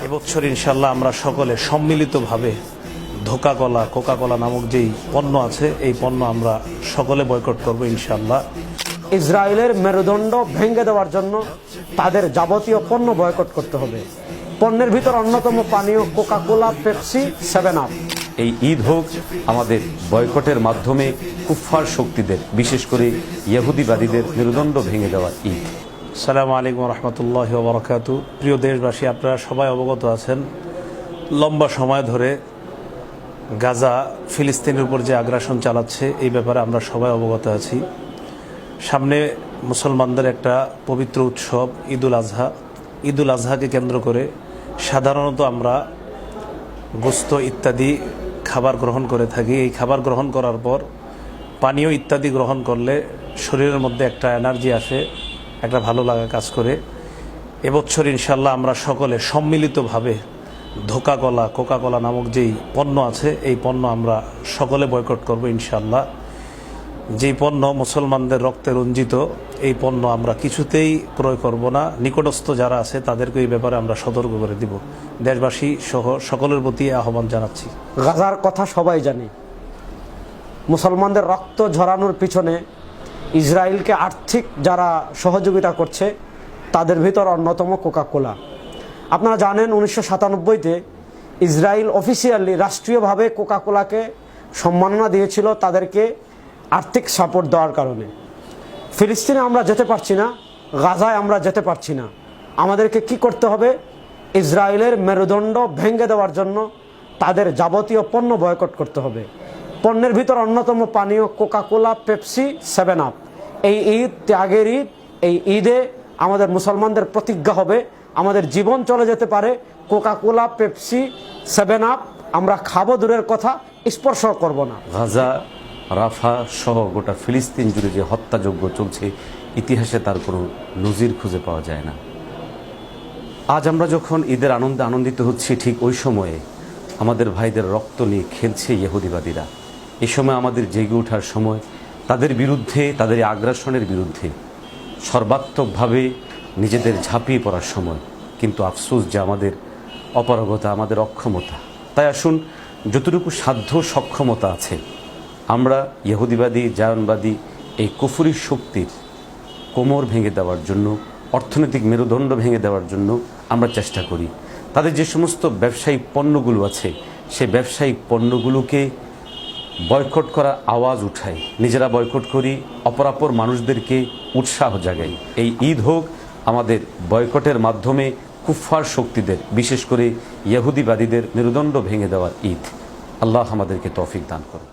এবছর ইনশাল্লাহ আমরা সকলে সম্মিলিতভাবে কোকা কোলা নামক যেই পণ্য আছে এই পণ্য আমরা সকলে বয়কট করব ইনশাল্লাহ। ইসরায়েলের মেরুদণ্ড ভেঙে দেওয়ার জন্য তাদের যাবতীয় পণ্য বয়কট করতে হবে। পণ্যের ভিতর অন্যতম পানীয় কোকা কোলা, পেপসি, 7 আপ। এই ঈদ হোক আমাদের বয়কটের মাধ্যমে কুফফার শক্তিদের, বিশেষ করে ইহুদিবাদীদের মেরুদণ্ড ভেঙে দেওয়ার ঈদ। আসসালামু আলাইকুম রহমতুল্লাহি ওয়া বারাকাতুহু। প্রিয় দেশবাসী, আপনারা সবাই অবগত আছেন লম্বা সময় ধরে গাজা ফিলিস্তিনের উপর যে আগ্রাসন চালাচ্ছে এই ব্যাপারে আমরা সবাই অবগত আছি। সামনে মুসলমানদের একটা পবিত্র উৎসব ঈদুল আজহাকে কেন্দ্র করে সাধারণত আমরা গোস্ত ইত্যাদি খাবার গ্রহণ করে থাকি। এই খাবার গ্রহণ করার পর পানীয় ইত্যাদি গ্রহণ করলে শরীরের মধ্যে একটা এনার্জি আসে, একটা ভালো লাগা কাজ করে। এবছর ইনশাল্লাহ আমরা সকলে সম্মিলিতভাবে কোকা কোলা নামক যেই পণ্য আছে এই পণ্য আমরা সকলে বয়কট করব ইনশাল্লাহ। যেই পণ্য মুসলমানদের রক্তে রঞ্জিত এই পণ্য আমরা কিছুতেই ক্রয় করব না। নিকটস্থ যারা আছে তাদেরকে এই ব্যাপারে আমরা সতর্ক করে দিব। দেশবাসী সহ সকলের প্রতি আহ্বান জানাচ্ছি। গাজার কথা সবাই জানি। মুসলমানদের রক্ত ঝরানোর পিছনে ইসরায়েলকে আর্থিক যারা সহযোগিতা করছে তাদের ভিতর অন্যতম কোকা কোলা। আপনারা জানেন 1997-তে ইসরায়েল অফিসিয়ালি রাষ্ট্রীয়ভাবে কোকা কোলাকে সম্মাননা দিয়েছিল তাদেরকে আর্থিক সাপোর্ট দেওয়ার কারণে। ফিলিস্তিনে আমরা যেতে পারছি না, গাজায় আমরা যেতে পারছি না। আমাদেরকে কি করতে হবে? ইসরায়েলের মেরুদণ্ড ভেঙে দেওয়ার জন্য তাদের যাবতীয় পণ্য বয়কট করতে হবে। পণ্যের ভিতর অন্যতম পানীয় কোকা কোলা, পেপসি, 7 আপ। এই ঈদ ত্যাগের ঈদ। এই ঈদে আমাদের মুসলমানদের প্রতিজ্ঞা হবে আমাদের জীবন চলে যেতে পারে, কোকা কোলা, পেপসি, 7 আপ আমরা খাবো দূরের কথা, স্পর্শ করব না। গাজা, রাফা সহ গোটা ফিলিস্তিন জুড়ে যে হত্যাযজ্ঞ চলছে, ইতিহাসে তার কোনো নজির খুঁজে পাওয়া যায় না। আজ আমরা যখন ঈদের আনন্দে আনন্দিত হচ্ছি, ঠিক ওই সময়ে আমাদের ভাইদের রক্ত নিয়ে খেলছে ইহুদিবাদীরা। এই সময় আমাদের জেগে ওঠার সময়, তাদের বিরুদ্ধে, তাদের আগ্রাসনের বিরুদ্ধে সর্বাত্মকভাবে নিজেদের ঝাঁপিয়ে পড়ার সময়। কিন্তু আফসোস যে আমাদের অপারগতা, আমাদের অক্ষমতা। তাই আসুন, যতটুকু সাধ্য সক্ষমতা আছে আমরা ইহুদিবাদী, জায়নবাদী এই কুফরি শক্তির কোমর ভেঙে দেওয়ার জন্য, অর্থনৈতিক মেরুদণ্ড ভেঙে দেওয়ার জন্য আমরা চেষ্টা করি। তাদের যে সমস্ত ব্যবসায়িক পণ্যগুলো আছে সেই ব্যবসায়িক পণ্যগুলোকে বয়কট করার আওয়াজ উঠাই, নিজেরা বয়কট করি, অপরাপর মানুষদেরকে উৎসাহ জাগাই। এই ঈদ হোক আমাদের বয়কটের মাধ্যমে কুফফার শক্তিদের, বিশেষ করে ইহুদিবাদীদের মেরুদণ্ড ভেঙে দেওয়ার ঈদ। আল্লাহ আমাদেরকে তৌফিক দান করুন।